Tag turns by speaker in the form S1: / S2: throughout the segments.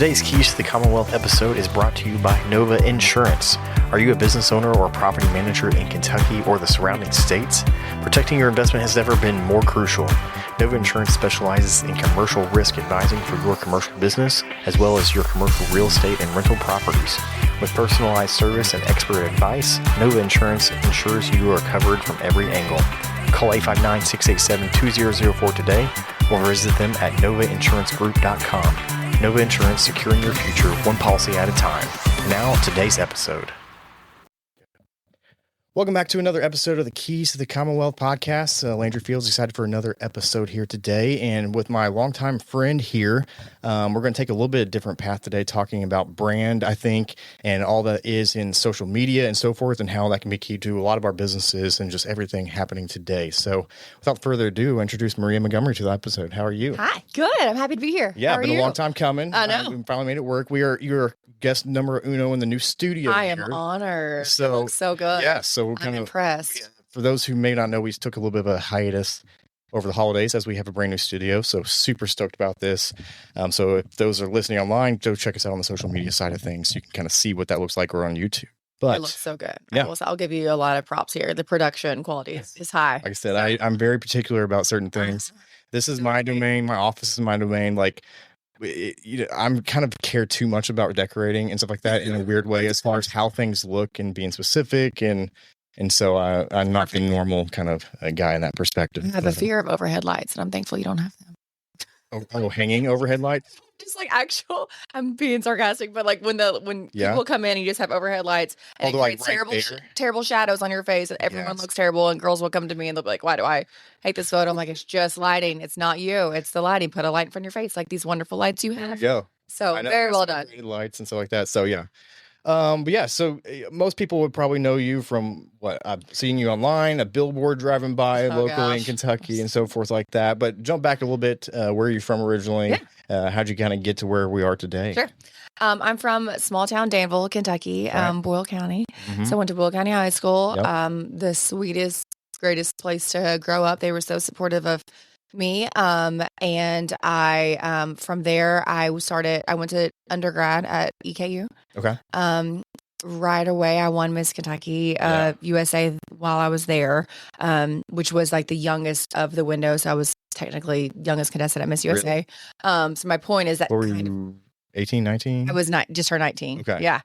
S1: Today's Keys to the Commonwealth episode is brought to you by Nova Insurance. Are you a business owner or property manager in Kentucky or the surrounding states? Protecting your investment has never been more crucial. Nova Insurance specializes in commercial risk advising for your commercial business, as well as your commercial real estate and rental properties. With personalized service and expert advice, Nova Insurance ensures you are covered from every angle. Call 859-687-2004 today or visit them at novainsuranceGroup.com. Nova Insurance, securing your future one policy at a time. Now, today's episode. Welcome back to another episode of the Keys to the Commonwealth podcast. Landry Fields excited for another episode here today. And with my longtime friend here, we're going to take a little bit of different path today, talking about brand, I think, and all that is in social media and so forth, and how that can be key to a lot of our businesses and just everything happening today. So without further ado, introduce Maria Montgomery to the episode. How are you?
S2: Hi, good. I'm happy to be here.
S1: Yeah, been a long time coming.
S2: I know.
S1: We finally made it work. You're guest number uno in the new studio.
S2: I am honored.
S1: So,
S2: it looks so good.
S1: Yeah, so we're
S2: I'm impressed.
S1: For those who may not know, we took a little bit of a hiatus over the holidays as we have a brand new studio. So super stoked about this. So if those are listening online, go check us out on the social media side of things. You can kind of see what that looks like or on YouTube. But
S2: it looks so good.
S1: Yeah.
S2: I'll give you a lot of props here. The production quality is high.
S1: Like I said, I'm very particular about certain things. This is my domain. My office is my domain. Like, I'm kind of care too much about decorating and stuff like that in a weird way, as far as how things look and being specific. And so I'm not the normal kind of guy in that perspective.
S2: I have a fear of overhead lights, and I'm thankful you don't have them.
S1: Oh, hanging overhead lights?
S2: Just like actual, I'm being sarcastic, but like when people come in, you just have overhead lights, and it creates terrible shadows on your face, and everyone looks terrible. And girls will come to me and they'll be like, "Why do I hate this photo?" I'm like, "It's just lighting. It's not you. It's the lighting. Put a light in front of your face, like these wonderful lights you have."
S1: Yeah.
S2: So very well done.
S1: Lights and stuff like that. So yeah. But yeah, so most people would probably know you from what I've seen you online, a billboard driving by locally in Kentucky and so forth like that. But jump back a little bit. Where are you from originally? Yeah. How'd you kind of get to where we are today?
S2: Sure. I'm from small town Danville, Kentucky, Boyle County. Mm-hmm. So I went to Boyle County High School. Yep. The sweetest, greatest place to grow up. They were so supportive of me. And I, from there, I went to undergrad at EKU.
S1: Okay.
S2: Right away, I won Miss Kentucky, USA while I was there, which was like the youngest of the window. So I was technically youngest contestant at Miss USA. Really? So my point is that.
S1: What were you, 18, 19?
S2: I was just turned 19.
S1: Okay.
S2: Yeah.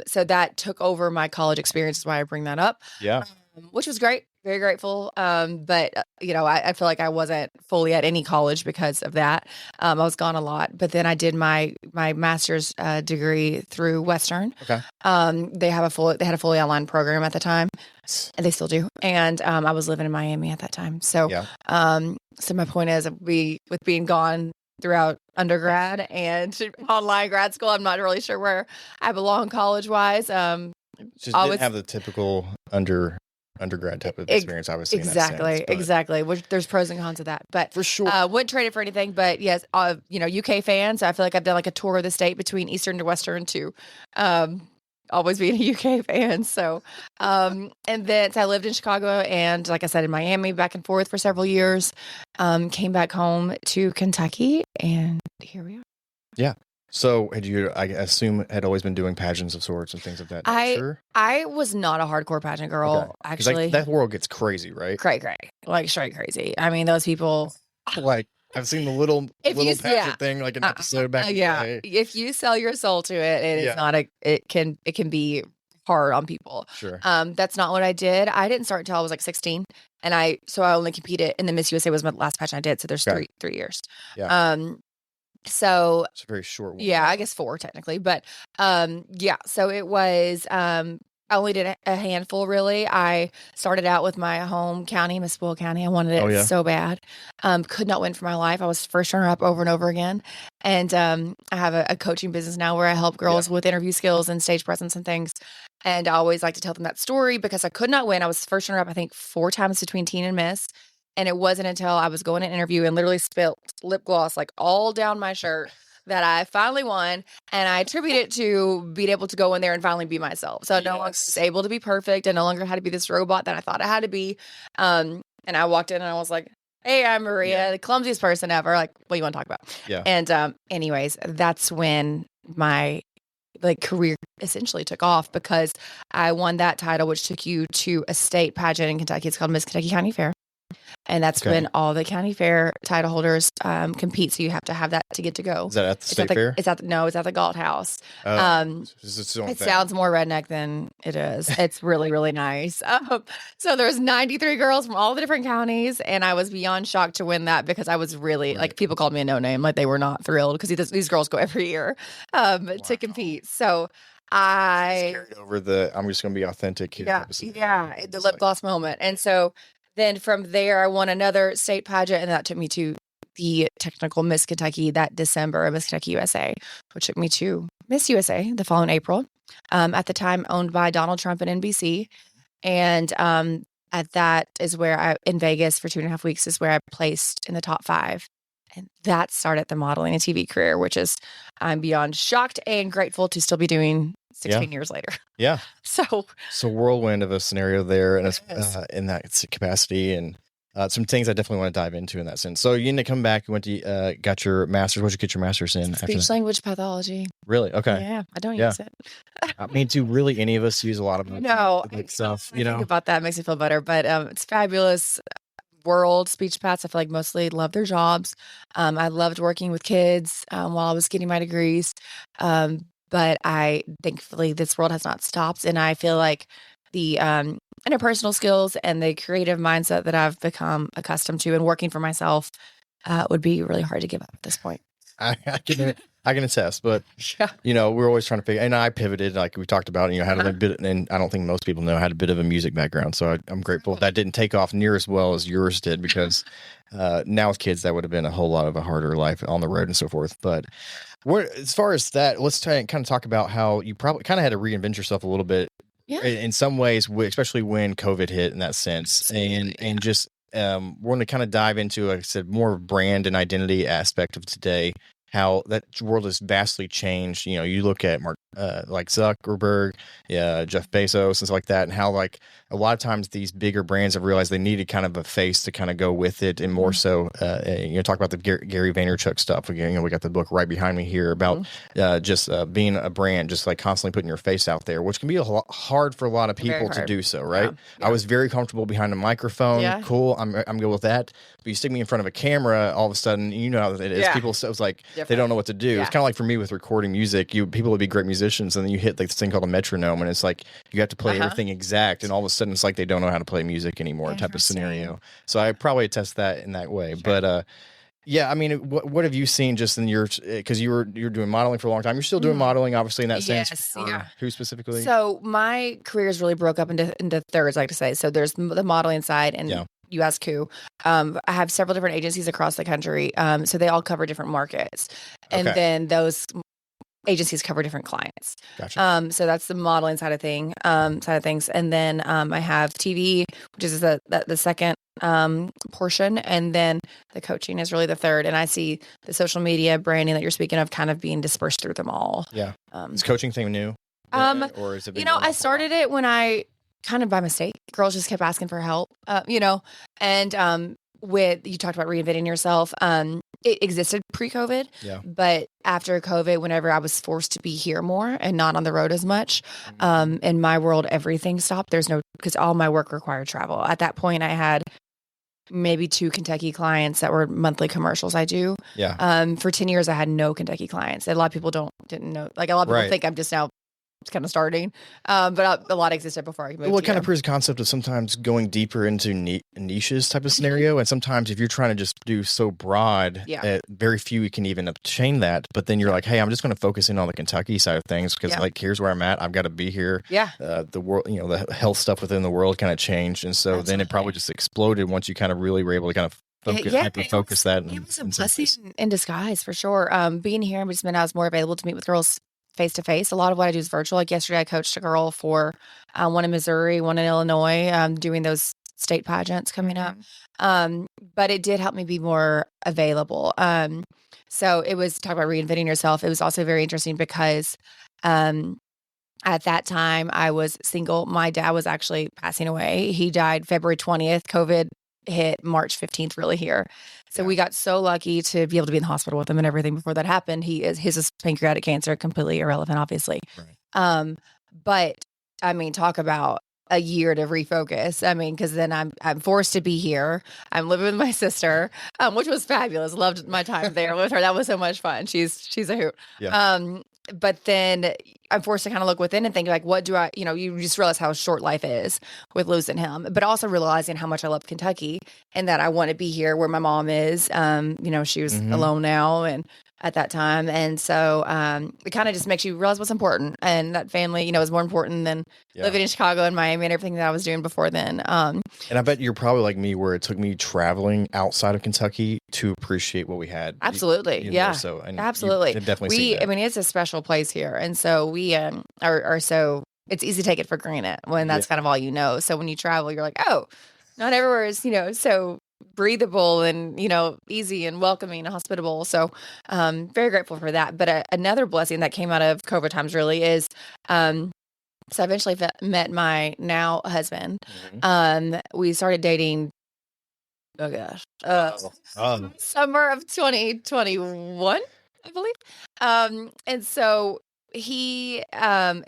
S2: So that took over my college experience, is why I bring that up.
S1: Yeah.
S2: Which was great. Very grateful. But, I feel like I wasn't fully at any college because of that. I was gone a lot. But then I did my master's degree through Western.
S1: Okay.
S2: They had a fully online program at the time, and they still do. And I was living in Miami at that time. So, so my point is, with being gone throughout undergrad and online grad school, I'm not really sure where I belong college-wise.
S1: Just didn't have the typical undergrad type of experience, obviously.
S2: Exactly. Which there's pros and cons to that, but
S1: for sure,
S2: wouldn't trade it for anything. But yes, UK fans. I feel like I've done like a tour of the state between Eastern to Western to, always being a UK fan. So, and then I lived in Chicago and, like I said, in Miami, back and forth for several years. Came back home to Kentucky, and here we are. Yeah.
S1: So had you, I assume, had always been doing pageants of sorts and things of that nature?
S2: I was not a hardcore pageant girl, actually.
S1: That world gets crazy, right?
S2: Cray. Like straight crazy. I mean, those people.
S1: Like, I've seen the little pageant thing, like an episode back in the day.
S2: If you sell your soul to it, it's not it can be hard on people.
S1: Sure.
S2: That's not what I did. I didn't start until I was like 16. And so I only competed, and the Miss USA was my last pageant I did. So there's 3 years.
S1: Yeah.
S2: So
S1: it's a very short one.
S2: Yeah, I guess 4 technically, but so it was I only did a handful, really. I started out with my home county, Miss Boyle County. I wanted it so bad. Could not win for my life. I was first runner-up over and over again. And I have a coaching business now where I help girls with interview skills and stage presence and things. And I always like to tell them that story because I could not win. I was first runner-up, I think, 4 times between teen and miss. And it wasn't until I was going to an interview and literally spilled lip gloss like all down my shirt that I finally won. And I attribute it to being able to go in there and finally be myself. So I no longer was able to be perfect. I no longer had to be this robot that I thought I had to be. And I walked in and I was like, Hey, I'm Maria, the clumsiest person ever. Like, what do you want to talk about?
S1: Yeah.
S2: And anyways, that's when my career essentially took off because I won that title, which took you to a state pageant in Kentucky. It's called Miss Kentucky County Fair. And that's when all the county fair title holders compete. So you have to have that to get to go.
S1: Is that at the state fair?
S2: It's at the Galt House. It sounds more redneck than it is. It's really, really nice. So there's 93 girls from all the different counties. And I was beyond shocked to win that because I was really people called me a no name. Like they were not thrilled because these girls go every year to compete. So I
S1: carried over I'm just going to be authentic here.
S2: The lip gloss moment. And so then from there, I won another state pageant, and that took me to the technical Miss Kentucky that December, Miss Kentucky USA, which took me to Miss USA the following April. At the time, owned by Donald Trump and NBC, and at that is where in Vegas for 2.5 weeks is where I placed in the top 5, and that started the modeling and TV career, which is I'm beyond shocked and grateful to still be doing 16 years later.
S1: Yeah.
S2: So
S1: whirlwind of a scenario there, and in that capacity, and some things I definitely want to dive into in that sense. So you ended up coming back, you went to got your master's. What did you get your master's in?
S2: Speech language pathology.
S1: Really? Okay.
S2: Yeah, I don't use it.
S1: I mean, do really any of us use a lot of stuff?
S2: You know, think about that makes me feel better. But it's fabulous. World speech paths, I feel like mostly love their jobs. I loved working with kids while I was getting my degrees. But thankfully, this world has not stopped. And I feel like the interpersonal skills and the creative mindset that I've become accustomed to and working for myself would be really hard to give up at this point.
S1: I can attest, but we're always trying to figure. And I pivoted, like we talked about. Had a bit, and I don't think most people know, had a bit of a music background. So I'm grateful that didn't take off near as well as yours did, because now with kids, that would have been a whole lot of a harder life on the road and so forth. But as far as that, let's try and kind of talk about how you probably kind of had to reinvent yourself a little bit. Yeah. In some ways, especially when COVID hit in that sense, and just we're going to kind of dive into, like I said, more brand and identity aspect of today. How that world has vastly changed. You look at like Zuckerberg, Jeff Bezos and stuff like that, and how like a lot of times these bigger brands have realized they needed kind of a face to kind of go with it, and more so, talk about the Gary Vaynerchuk stuff. Again, we got the book right behind me here about just being a brand, just like constantly putting your face out there, which can be a lot hard for a lot of people to do so, right? Yeah. I was very comfortable behind a microphone. Yeah. Cool, I'm good with that. But you stick me in front of a camera, all of a sudden, how it is. Yeah. People, so it's like they don't know what to do. Yeah. It's kind of like for me with recording music. People would be great musicians, and then you hit like this thing called a metronome, and it's like you have to play everything exact, and all of a sudden it's like they don't know how to play music anymore, type of scenario. So I probably attest that in that way. Sure. But I mean, what have you seen just in your, because you're doing modeling for a long time. You're still doing modeling, obviously, in that sense.
S2: Yeah.
S1: Who specifically?
S2: So my career is really broke up into thirds, I like to say. So there's the modeling side, and you ask who. I have several different agencies across the country. So they all cover different markets. And then those agencies cover different clients.
S1: Gotcha.
S2: So that's the modeling side of things. And then I have TV, which is the second portion. And then the coaching is really the third. And I see the social media branding that you're speaking of kind of being dispersed through them all.
S1: Yeah. Is coaching thing new? Or is it
S2: I started it when I kind of by mistake. Girls just kept asking for help, and with you talked about reinventing yourself. It existed pre-COVID, but after COVID, whenever I was forced to be here more and not on the road as much, in my world, everything stopped. Because all my work required travel. At that point, I had maybe 2 Kentucky clients that were monthly commercials I do. Yeah. For 10 years, I had no Kentucky clients. A lot of people didn't know. Like a lot of people think I'm just now kind of starting, but a lot existed before I moved.
S1: Well, it kind of proves the concept of sometimes going deeper into niches type of scenario, and sometimes if you're trying to just do so broad, very few can even obtain that. But then you're like, hey, I'm just going to focus in on the Kentucky side of things because like here's where I'm at. I've got to be here. Yeah. The world, the health stuff within the world kind of changed, and so then it probably just exploded once you kind of really were able to kind of focus that.
S2: It was a blessing in disguise for sure. Being here, I was more available to meet with girls face to face. A lot of what I do is virtual. Like yesterday, I coached a girl for one in Missouri, one in Illinois, doing those state pageants coming up. But it did help me be more available. So it was talk about reinventing yourself. It was also very interesting because at that time I was single. My dad was actually passing away. He died February 20th. COVID hit March 15th really here. So we got so lucky to be able to be in the hospital with him and everything before that happened. His is pancreatic cancer, completely irrelevant, obviously. Right. But I mean, talk about a year to refocus. I mean, because then I'm forced to be here. I'm living with my sister, which was fabulous. Loved my time there with her. That was so much fun. She's a hoot. Yeah. But then I'm forced to kind of look within and think like, what do I, you just realize how short life is with losing him, but also realizing how much I love Kentucky and that I want to be here where my mom is. She was alone now and at that time. And so it kind of just makes you realize what's important. And that family, is more important than living in Chicago and Miami and everything that I was doing before then.
S1: And I bet you're probably like me where it took me traveling outside of Kentucky to appreciate what we had.
S2: Absolutely. So absolutely.
S1: Definitely
S2: it's a special place here. And so we are so, it's easy to take it for granted when that's kind of all you know. So when you travel, you're like, oh, not everywhere is, so breathable and easy and welcoming and hospitable. So very grateful for that. But another blessing that came out of COVID times really is so I eventually met my now husband. We started dating summer of 2021, I believe. And so he and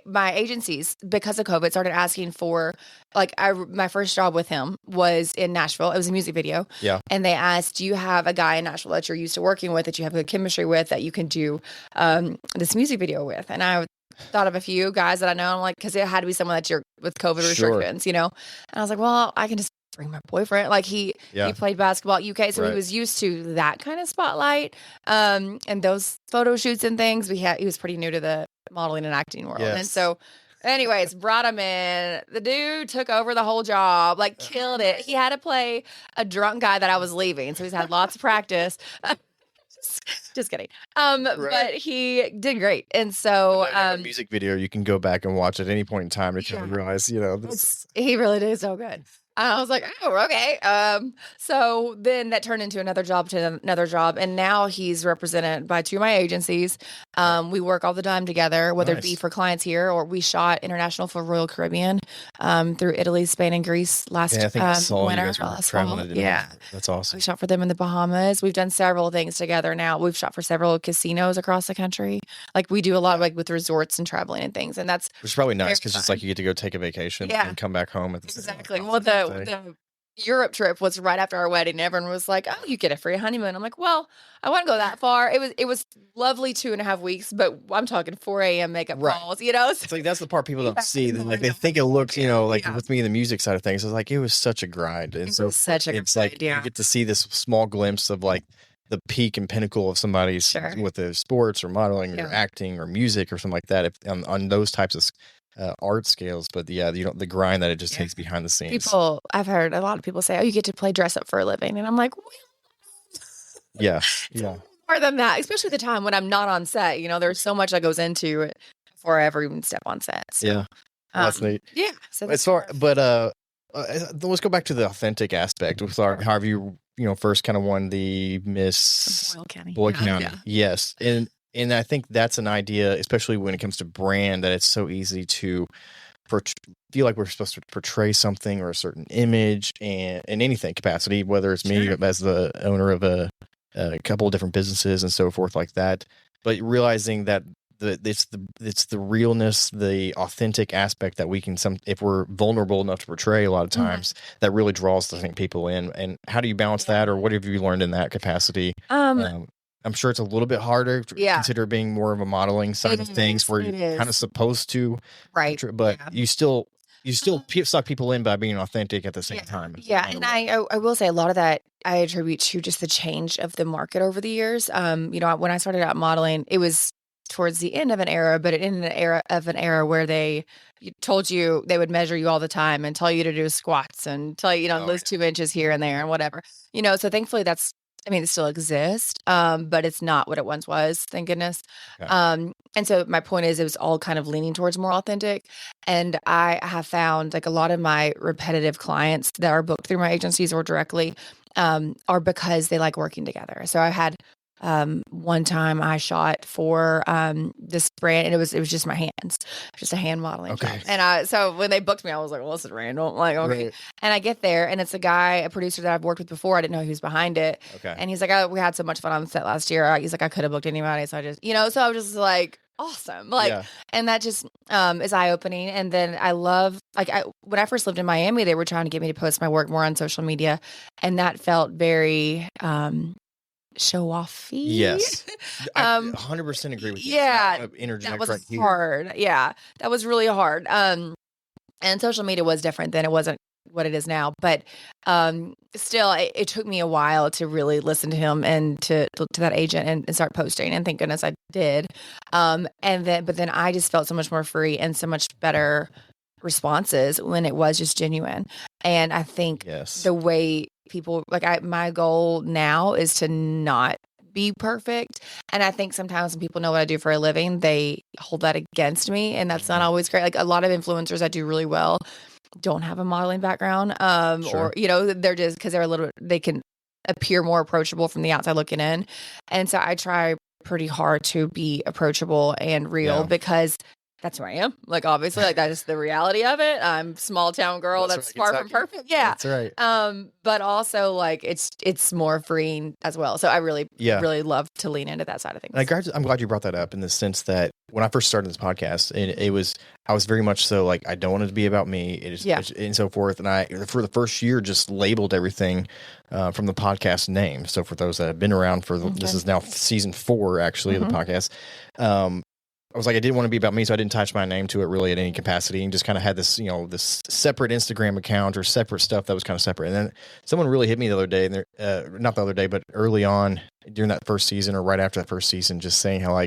S2: my agencies, because of COVID, started asking for my first job with him was in Nashville. It was a music video. Yeah. And they asked, do you have a guy in Nashville that you're used to working with, that you have good chemistry with, that you can do this music video with? And I thought of a few guys that I know. I'm like, because it had to be someone that you're with COVID restrictions, And I was like, well, I can just bring my boyfriend. Like he played basketball at UK, so he was used to that kind of spotlight and those photo shoots and things. He was pretty new to the modeling and acting world. And so anyways, brought him in. The dude took over the whole job, killed it. He had to play a drunk guy that I was leaving, so he's had lots of practice. Just kidding. But he did great. And so
S1: a music video you can go back and watch at any point in time to realize,
S2: he really did so good. I was like, oh, okay. So then that turned into another job to another job. And now he's represented by two of my agencies. We work all the time together, whether it be for clients here or we shot international for Royal Caribbean through Italy, Spain, and Greece last winter. Last fall. Yeah.
S1: That's awesome.
S2: We shot for them in the Bahamas. We've done several things together now. We've shot for several casinos across the country. We do a lot with resorts and traveling and things. And that's
S1: which is probably nice because it's you get to go take a vacation and come back home.
S2: Exactly. Well, the Europe trip was right after our wedding. Everyone was like, oh, you get a free honeymoon. I'm like, well, I wouldn't go that far. It was lovely 2.5 weeks, but I'm talking 4 a.m. makeup calls,
S1: It's that's the part people don't see. They think it looks, with me in the music side of things, it's it was such a grind. And so
S2: such a
S1: it's grind, you get to see this small glimpse of the peak and pinnacle of somebody's with the sports or modeling or acting or music or something like that on those types of art scales, but the grind that it just takes behind the scenes.
S2: I've heard a lot of people say, oh, you get to play dress up for a living. And I'm like,
S1: yeah.
S2: More than that, especially the time when I'm not on set, there's so much that goes into it before I ever even step on set. So,
S1: that's neat.
S2: Yeah. So
S1: let's go back to the authentic aspect. However you first kind of won the Miss Boyle County. Yes. And I think that's an idea, especially when it comes to brand, that it's so easy to feel like we're supposed to portray something or a certain image and in anything capacity, whether it's me as the owner of a couple of different businesses and so forth like that. But realizing that it's the realness, the authentic aspect that we can if we're vulnerable enough to portray a lot of times, that really draws, I think, people in. And how do you balance that, or what have you learned in that capacity? I'm sure it's a little bit harder to consider being more of a modeling side of things where you're kind of supposed to, but you still suck people in by being authentic at the same time.
S2: Yeah. And I will say a lot of that I attribute to just the change of the market over the years. When I started out modeling, it was towards the end of an era, but in an era where they told you they would measure you all the time and tell you to do squats and tell you, lose 2 inches here and there and whatever, so thankfully it still exists, but it's not what it once was, thank goodness. Okay. And so my point is, it was all kind of leaning towards more authentic. And I have found a lot of my repetitive clients that are booked through my agencies or directly are because they like working together. So I had one time I shot for this brand, and it was just my hands, just a hand modeling job. And so when they booked me, I was like, well, this is random. Like, okay. Right. And I get there, and it's a producer that I've worked with before. I didn't know who was behind it. Okay. And he's like, we had so much fun on the set last year. He's like, I could have booked anybody. So I just, so I was just like, awesome. Like, and that just is eye-opening. And then I love, when I first lived in Miami, they were trying to get me to post my work more on social media. And that felt very show-offy.
S1: Yes. I 100% agree with you.
S2: Yeah. That was hard. Yeah. That was really hard. And social media was different then. It wasn't what it is now. But still, it took me a while to really listen to him and to that agent and start posting. And thank goodness I did. But then I just felt so much more free and so much better responses when it was just genuine. And I think the way people, my goal now is to not be perfect. And I think sometimes when people know what I do for a living, they hold that against me. And that's not always great. Like a lot of influencers that do really well don't have a modeling background, or, they're just, because they can appear more approachable from the outside looking in. And so I try pretty hard to be approachable and real because that's who I am. Like, obviously, that is the reality of it. I'm small town girl that's far from perfect. Yeah.
S1: That's right.
S2: But also it's more freeing as well. So I really love to lean into that side of things.
S1: And I'm glad you brought that up in the sense that when I first started this podcast, I was very much so like, I don't want it to be about me. And so forth. And I, for the first year, just labeled everything from the podcast name. So for those that have been around this is now season 4, actually, of the podcast. I was like, I didn't want to be about me, so I didn't attach my name to it really at any capacity, and just kind of had this, this separate Instagram account or separate stuff that was kind of separate. And then someone really hit me the other day, and not the other day, but early on during that first season or right after that first season, just saying how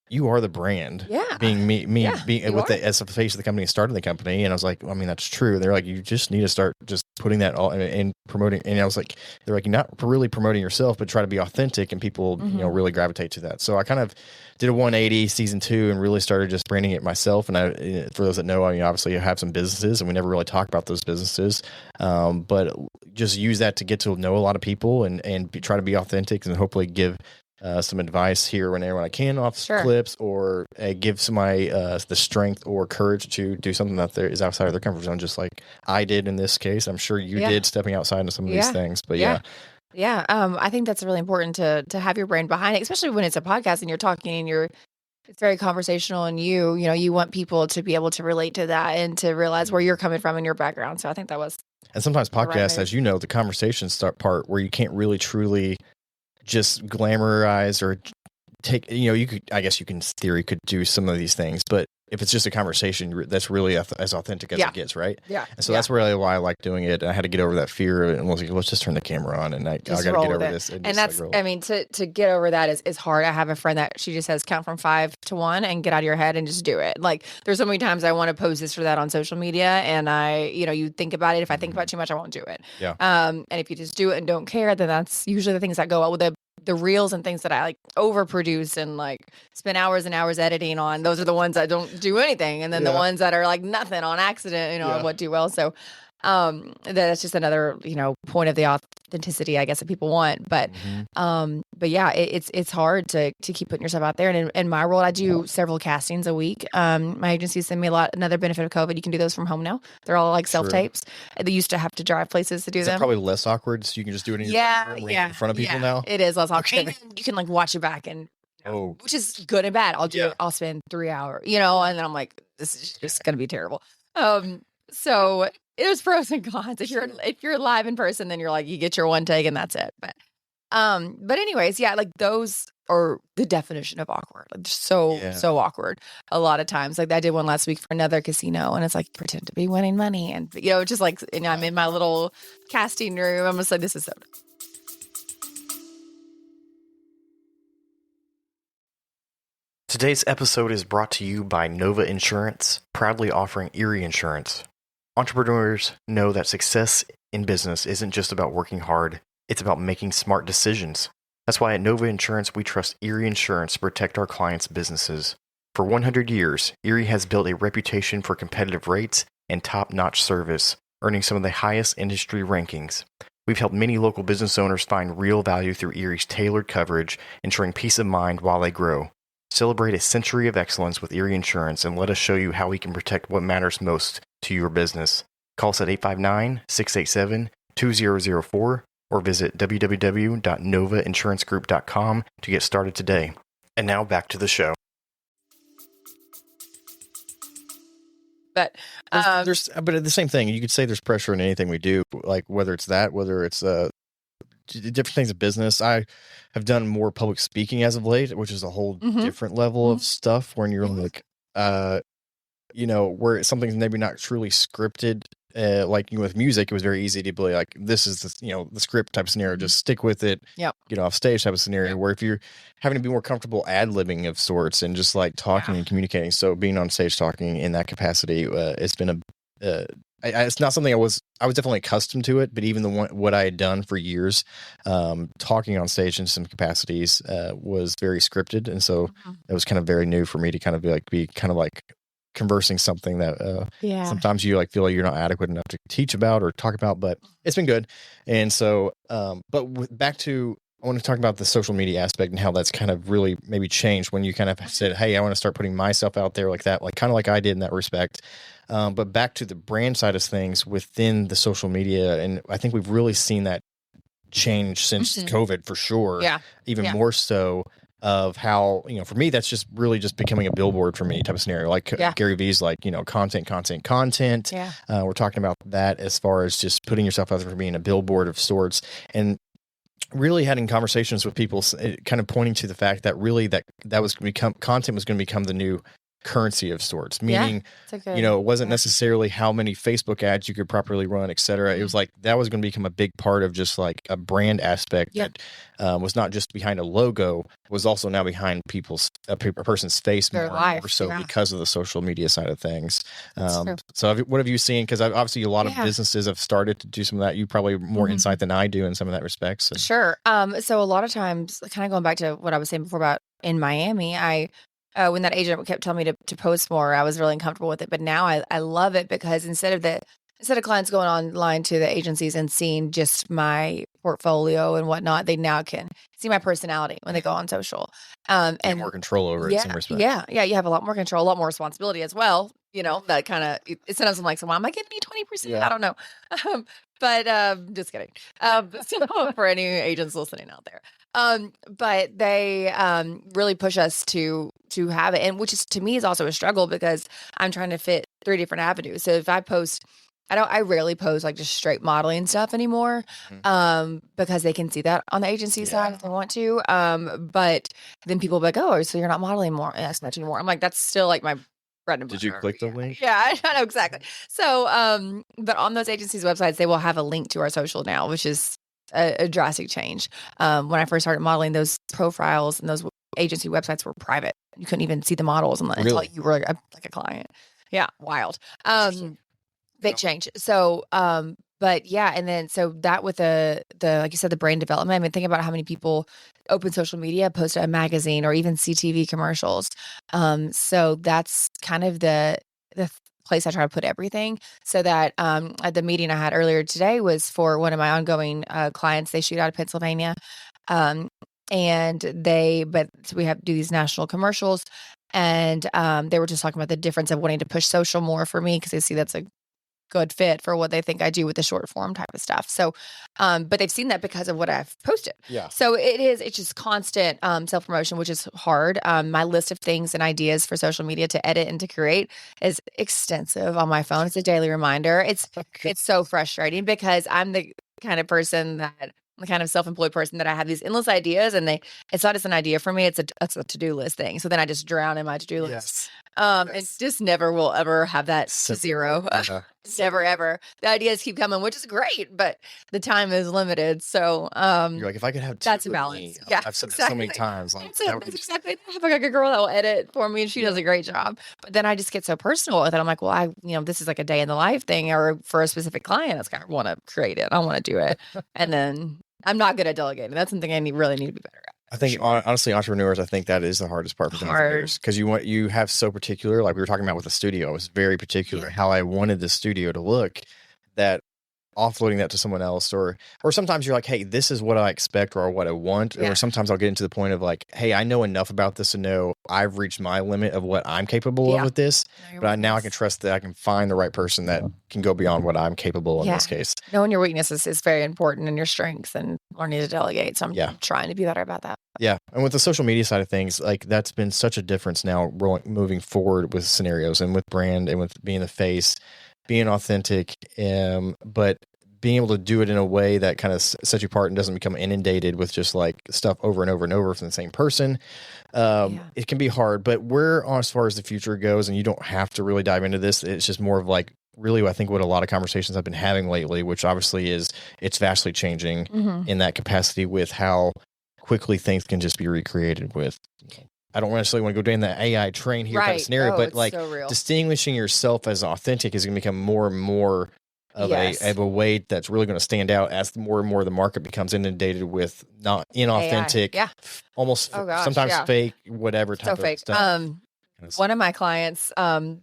S1: you are the brand, being me being with as the face of the company, starting the company. And I was like, well, I mean, that's true. They're like, you just need to start just putting that all in promoting. And I was like, they're like, you're not really promoting yourself, but try to be authentic, and people, really gravitate to that. So I kind of did a 180 season 2 and really started just branding it myself. And for those that know, I mean, obviously I have some businesses, and we never really talk about those businesses. But just use that to get to know a lot of people and try to be authentic, and hopefully give some advice here and there when I can off clips, or give somebody the strength or courage to do something that is outside of their comfort zone, just like I did in this case. I'm sure you did, stepping outside into some of these things. But
S2: I think that's really important to have your brain behind it, especially when it's a podcast and you're talking and it's very conversational, and you want people to be able to relate to that and to realize where you're coming from in your background. So I think that was.
S1: And sometimes podcasts, as you know, the conversation part where you can't really truly just glamorize or take, you could, I guess you can, in theory, could do some of these things, but if it's just a conversation, that's really as authentic as it gets, right?
S2: Yeah.
S1: And so that's really why I like doing it. I had to get over that fear, and was like, let's just turn the camera on, and I got to get over this.
S2: And that's, I mean, to get over that is hard. I have a friend that she just says, count from 5 to 1 and get out of your head and just do it. Like, there's so many times I want to post this or that on social media, and you think about it. If I think about it too much, I won't do it.
S1: Yeah.
S2: And if you just do it and don't care, then that's usually the things that go out with the reels and things that I overproduce and spend hours and hours editing on. Those are the ones that don't do anything. And then the ones that are nothing on accident, what do well. So that's just another, point of the authenticity, I guess, that people want. But it's hard to keep putting yourself out there. And in my role, I do several castings a week. My agency send me a lot. Another benefit of COVID, you can do those from home now. They're all self-tapes. They used to have to drive places to do them.
S1: Probably less awkward, so you can just do it in your in front of people now.
S2: It is less awkward. And you can watch it back, and which is good and bad. I'll do it. I'll spend 3 hours, and then I'm like, this is just going to be terrible. So there's pros and cons. If you're live in person, then you're you get your one take and that's it. But anyways, those are the definition of awkward. So awkward a lot of times. I did one last week for another casino, and it's pretend to be winning money, and just I'm in my little casting room. I'm just like, this is so.
S1: Today's episode is brought to you by Nova Insurance, proudly offering Erie Insurance. Entrepreneurs know that success in business isn't just about working hard, it's about making smart decisions. That's why at Nova Insurance, we trust Erie Insurance to protect our clients' businesses. For 100 years, Erie has built a reputation for competitive rates and top-notch service, earning some of the highest industry rankings. We've helped many local business owners find real value through Erie's tailored coverage, ensuring peace of mind while they grow. Celebrate a century of excellence with Erie Insurance and let us show you how we can protect what matters most to your business. Call us at 859-687-2004 or visit www.novainsuranceGroup.com to get started today. And now back to the show.
S2: But
S1: but the same thing, you could say there's pressure in anything we do, like whether it's different things of business. I have done more public speaking as of late, which is a whole different level of stuff when you're like, where something's maybe not truly scripted. Like with music, it was very easy to be like, this is the script type of scenario, just stick with it, get off stage type of scenario, where if you're having to be more comfortable ad-libbing of sorts and just like talking and communicating. So being on stage talking in that capacity, it's been it's not something I was definitely accustomed to it, but even what I had done for years, talking on stage in some capacities, was very scripted. And so it was kind of very new for me to kind of be kind of like conversing something that sometimes you like feel like you're not adequate enough to teach about or talk about, but it's been good. And so, back to, I want to talk about the social media aspect and how that's kind of really maybe changed when you kind of said, hey, I want to start putting myself out there like that, like kind of like I did in that respect. But back to the brand side of things within the social media. And I think we've really seen that change since COVID for sure. Yeah. Even more so. Of how, for me, that's just really just becoming a billboard for me type of scenario. Like Gary Vee's like, content. Yeah. We're talking about that as far as just putting yourself out there for being a billboard of sorts, and really having conversations with people, kind of pointing to the fact that really that was going to become, content was going to become the new currency of sorts, meaning, it wasn't necessarily how many Facebook ads you could properly run, et cetera. It was like, that was going to become a big part of just like a brand aspect that was not just behind a logo, was also now behind a person's face more and more so because of the social media side of things. So what have you seen? Because obviously a lot of businesses have started to do some of that. You probably more insight than I do in some of that respects. So.
S2: Sure. So a lot of times, kind of going back to what I was saying before about in Miami, when that agent kept telling me to post more, I was really uncomfortable with it. But now I love it because instead of clients going online to the agencies and seeing just my portfolio and whatnot, they now can see my personality when they go on social. And
S1: more control over it in some respects.
S2: Yeah. You have a lot more control, a lot more responsibility as well. That kind of, sometimes I'm like, so why am I getting me 20%? Yeah. I don't know. But just kidding. So for any agents listening out there. But they really push us to have it, and which is to me is also a struggle because I'm trying to fit 3 different avenues. So if I post, I rarely post like just straight modeling stuff anymore, because they can see that on the agency side if they want to. But then people be like, oh, so you're not modeling more as much anymore. I'm like, that's still like my bread and butter.
S1: Did you click the link?
S2: Yeah, I know exactly. So, but on those agencies' websites, they will have a link to our social now, which is a drastic change. When I first started modeling, those profiles and those agency websites were private. You couldn't even see the models until you were like a client. Yeah, wild. Big change. So, but yeah, and then so that with the like you said, the brand development. I mean, think about how many people open social media, post a magazine, or even see TV commercials. So that's kind of the place I try to put everything, so that at the meeting I had earlier today was for one of my ongoing clients. They shoot out of Pennsylvania, and we have do these national commercials, and they were just talking about the difference of wanting to push social more for me because they see that's a good fit for what they think I do with the short form type of stuff. So, but they've seen that because of what I've posted. Yeah. So it's just constant self-promotion, which is hard. My list of things and ideas for social media to edit and to create is extensive on my phone. It's a daily reminder. It's so frustrating because I'm the kind of person that the kind of self-employed person that I have these endless ideas, and it's not just an idea for me. It's a to-do list thing. So then I just drown in my to-do list. Yes. And just never will ever have that to zero. Never ever. The ideas keep coming, which is great, but the time is limited. So
S1: you're like, if I could have two,
S2: that's a balance.
S1: Yeah, I've said that so many times. Like,
S2: that's exactly. I have like a girl that will edit for me, and she does a great job. But then I just get so personal with it. I'm like, well, this is like a day in the life thing, or for a specific client, I kind of want to create it. I want to do it, and then I'm not good at delegating. That's something I really need to be better at.
S1: I think honestly, entrepreneurs, I think that is the hardest part for entrepreneurs, because you have so particular, like we were talking about with the studio. I was very particular how I wanted the studio to look, that offloading that to someone else, or sometimes you're like, hey, this is what I expect or what I want. Or sometimes I'll get into the point of like, hey, I know enough about this to know I've reached my limit of what I'm capable of with this, but now I can trust that I can find the right person that can go beyond what I'm capable in this case.
S2: Knowing your weaknesses is very important, and your strengths, and learning to delegate. So I'm trying to be better about that.
S1: Yeah. And with the social media side of things, like that's been such a difference now moving forward with scenarios and with brand and with being the face, being authentic, but being able to do it in a way that kind of sets you apart and doesn't become inundated with just like stuff over and over and over from the same person. It can be hard, but as far as the future goes, and you don't have to really dive into this, it's just more of like, really, I think what a lot of conversations I've been having lately, which obviously it's vastly changing in that capacity with how quickly things can just be recreated with. I don't necessarily want to go down the AI train here kind of scenario, but like distinguishing yourself as authentic is going to become more and more of a way that's really going to stand out as more and more the market becomes inundated with not inauthentic, almost sometimes fake, whatever type of stuff.
S2: One of my clients,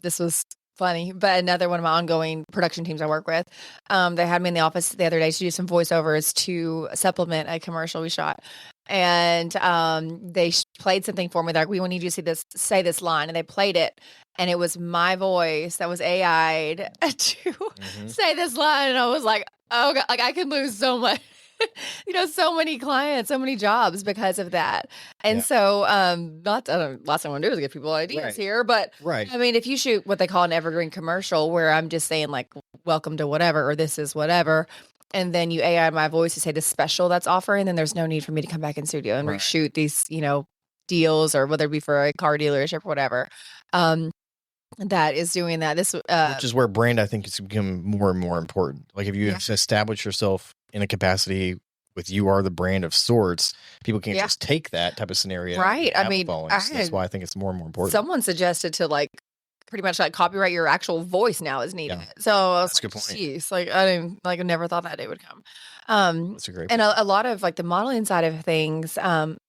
S2: this was funny, but another one of my ongoing production teams I work with, they had me in the office the other day to do some voiceovers to supplement a commercial we shot. And they played something for me. They're like, we need you to say this line. And they played it. And it was my voice that was AI'd to say this line. And I was like, oh God, like I could lose so much, so many clients, so many jobs because of that. And so, last thing I want to do is give people ideas here, but I mean, if you shoot what they call an evergreen commercial, where I'm just saying like, welcome to whatever, or this is whatever, and then you AI my voice to say the special that's offering, then there's no need for me to come back in studio and reshoot these, deals, or whether it be for a car dealership or whatever. That is doing that. This,
S1: which is where brand, I think, has become more and more important. Like if you establish yourself in a capacity with you are the brand of sorts, people can't just take that type of scenario.
S2: Right. I mean,
S1: that's why I think it's more and more important.
S2: Someone suggested to like pretty much like copyright your actual voice now is needed. So I was like, geez, like I never thought that day would come.
S1: That's a great point.
S2: And a lot of like the modeling side of things,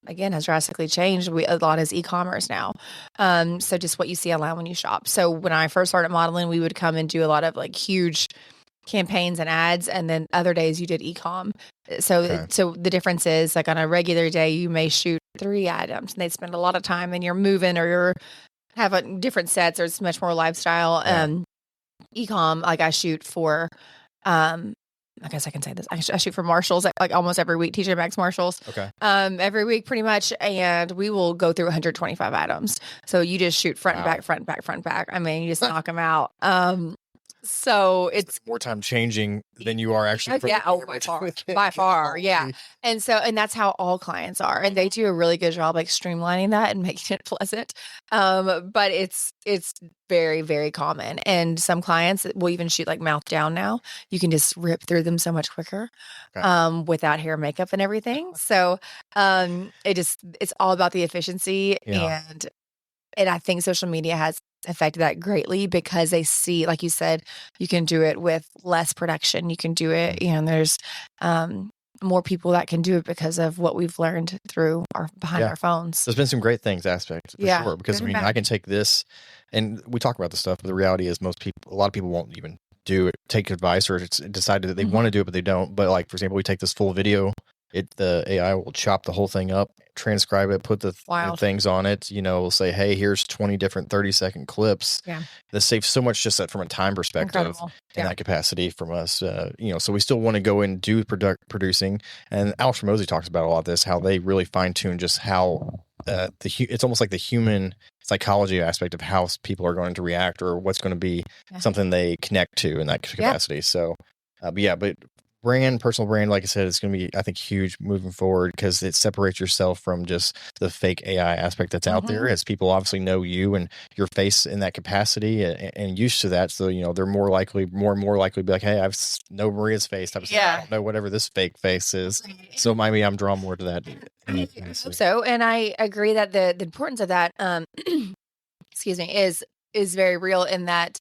S2: again, has drastically changed. A lot is e-commerce now. So just what you see online when you shop. So when I first started modeling, we would come and do a lot of like huge campaigns and ads, and then other days you did e-com. So the difference is like on a regular day, you may shoot 3 items and they spend a lot of time, and you're moving, or you're have different sets, or it's much more lifestyle. E-com, like I shoot for, I guess I can say this. I shoot for Marshalls like almost every week, TJ Maxx Marshalls.
S1: Okay.
S2: Every week pretty much. And we will go through 125 items. So you just shoot front and back, front and back, front and back. I mean, you just knock them out. So it's
S1: more time changing than you are actually.
S2: By far. Yeah. And that's how all clients are. And they do a really good job like streamlining that and making it pleasant. But it's very, very common. And some clients will even shoot like mouth down now. You can just rip through them so much quicker, without hair, makeup and everything. So, it's all about the efficiency, and I think social media has affected that greatly, because they see, like you said, you can do it with less production. You can do it, and there's more people that can do it because of what we've learned through behind our phones.
S1: There's been some great things aspects for sure, because I mean, I can take this, and we talk about this stuff, but the reality is a lot of people won't even take advice, or it's decided that they want to do it, but they don't. But like, for example, we take this full video, the AI will chop the whole thing up, transcribe it, put the things on it, we'll say, hey, here's 20 different 30-second clips. This saves so much just from a time perspective in that capacity from us. So we still want to go and do producing. And Alex Ramosi talks about a lot of this, how they really fine tune just how it's almost like the human psychology aspect of how people are going to react, or what's going to be something they connect to in that capacity. So, but personal brand, like I said, it's going to be, I think, huge moving forward, because it separates yourself from just the fake AI aspect that's out there, as people obviously know you and your face in that capacity and used to that. So, they're more and more likely to be like, hey, I know Maria's face. I don't know whatever this fake face is. So maybe I'm drawn more to that.
S2: I hope so. And I agree that the importance of that, excuse me, is very real, in that,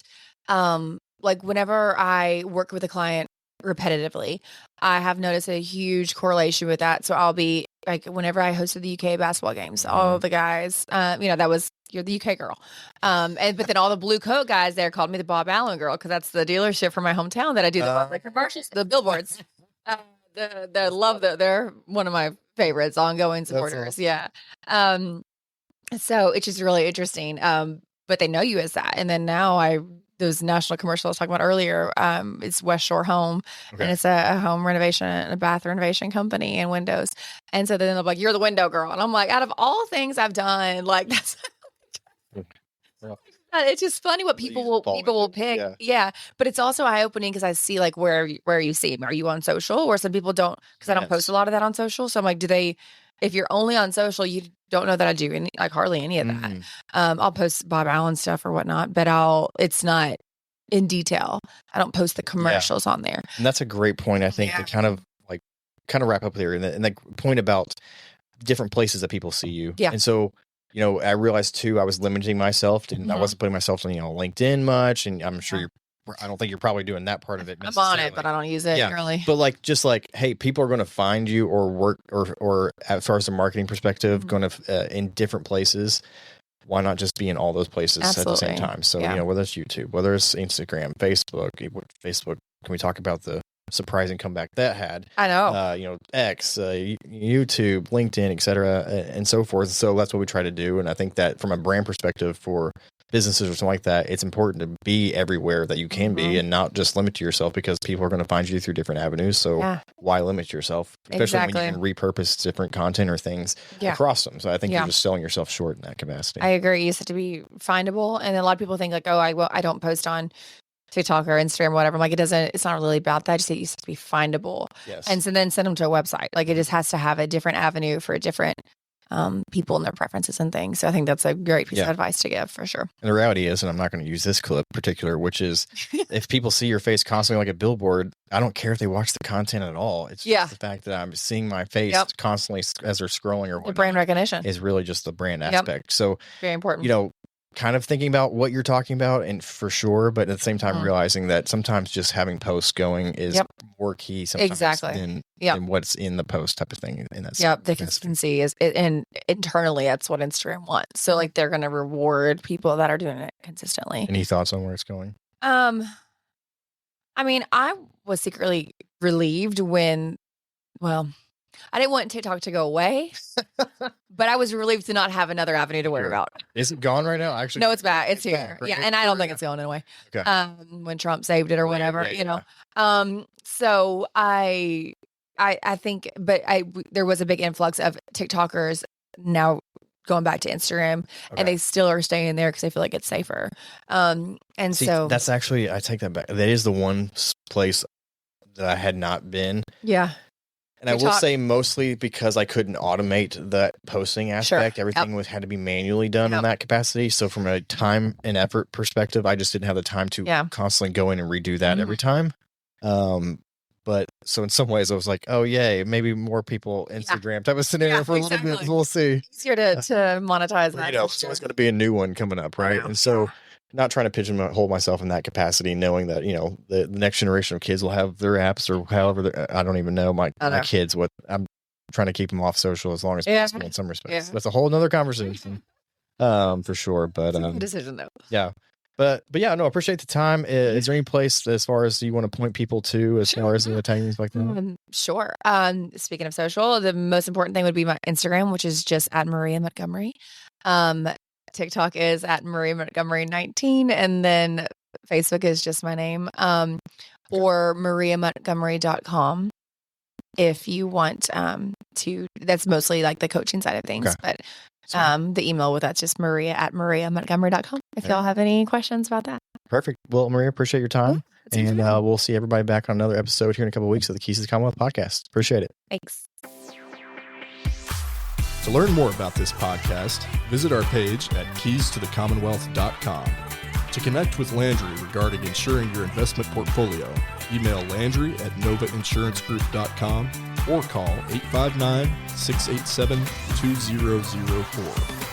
S2: like whenever I work with a client repetitively, I have noticed a huge correlation with that. So I'll be like, whenever I hosted the UK basketball games, all the guys, that was you're the UK girl. But then all the blue coat guys there called me the Bob Allen girl, because that's the dealership for my hometown that I do the commercials, the billboards. They're one of my favorites, ongoing supporters. Awesome. Yeah. So it's just really interesting. But they know you as that. And then now those national commercials I was talking about earlier, it's West Shore Home, and it's a home renovation, a bath renovation company, and windows. And so then they're like, you're the window girl. And I'm like, out of all things I've done, like that's, it's just funny what people will pick. Yeah. But it's also eye opening, because I see like where you see them. Are you on social? Or some people don't, because I don't post a lot of that on social. So I'm like, if you're only on social, you don't know that I do hardly any of that. I'll post Bob Allen stuff or whatnot, but it's not in detail. I don't post the commercials on there.
S1: And that's a great point, I think, to kind of wrap up there. And the point about different places that people see you. Yeah. And so, I realized too, I was limiting myself, and I wasn't putting myself on, LinkedIn much. And I'm sure I don't think you're probably doing that part of it.
S2: I'm on it, but I don't use it really.
S1: But hey, people are going to find you or work or as far as the marketing perspective, going to in different places. Why not just be in all those places at the same time? So, whether it's YouTube, whether it's Instagram, Facebook, can we talk about the surprising comeback that had?
S2: I know.
S1: X, YouTube, LinkedIn, et cetera, and so forth. So that's what we try to do. And I think that from a brand perspective for businesses or something like that, it's important to be everywhere that you can be, and not just limit to yourself, because people are going to find you through different avenues. So why limit yourself? Especially when you can repurpose different content or things across them. So I think you're just selling yourself short in that capacity.
S2: I agree. You have to be findable. And a lot of people think like, I don't post on TikTok or Instagram or whatever. I'm like, it's not really about that. Just it used to be findable. Yes. And so then send them to a website. Like it just has to have a different avenue for different people and their preferences and things. So I think that's a great piece of advice to give, for sure.
S1: And the reality is, and I'm not going to use this clip in particular, which is if people see your face constantly like a billboard, I don't care if they watch the content at all. It's just the fact that I'm seeing my face constantly as they're scrolling or whatnot.
S2: The brand recognition
S1: is really just the brand aspect. So
S2: very important.
S1: Kind of thinking about what you're talking about, and for sure, but at the same time realizing that sometimes just having posts going is more key sometimes than what's in the post type of thing. And that's
S2: the consistency is, and internally that's what Instagram wants. So like they're going to reward people that are doing it consistently.
S1: Any thoughts on where it's going?
S2: I mean, I was secretly relieved when, I didn't want TikTok to go away, but I was relieved to not have another avenue to worry about.
S1: Is it gone right now? Actually,
S2: no, it's back. It's here. Yeah, and I don't think it's going away. Okay. When Trump saved it or whatever, So I think, but there was a big influx of TikTokers now going back to Instagram, and they still are staying there because they feel like it's safer. So
S1: that's actually, I take that back. That is the one place that I had not been.
S2: Yeah.
S1: And I will say mostly because I couldn't automate that posting aspect. Everything had to be manually done in that capacity. So from a time and effort perspective, I just didn't have the time to constantly go in and redo that every time. But so in some ways I was like, oh yay, maybe more people Instagram type of scenario for a little bit. We'll see.
S2: Easier to monetize that.
S1: So it's going to be a new one coming up, right? And so not trying to pigeonhole myself in that capacity, knowing that, the next generation of kids will have their apps or however, I don't even know my kids, what I'm trying to keep them off social as long as possible in some respects. That's a whole nother conversation, for sure. But,
S2: it's a decision though.
S1: Yeah. But I appreciate the time. Is there any place as far as you want to point people to as far as the things like that?
S2: Sure. Speaking of social, the most important thing would be my Instagram, which is just at Maria Montgomery. TikTok is at Maria Montgomery 19, and then Facebook is just my name, or mariamontgomery.com if you want to. That's mostly like the coaching side of things, but the email with that's just maria@mariamontgomery.com if y'all have any questions about that.
S1: Perfect. Well, Maria, appreciate your time, and we'll see everybody back on another episode here in a couple of weeks of the Keys to the Commonwealth podcast. Appreciate it.
S2: Thanks.
S3: To learn more about this podcast, visit our page at keystothecommonwealth.com. To connect with Landry regarding insuring your investment portfolio, email landry@novainsuranceGroup.com or call 859-687-2004.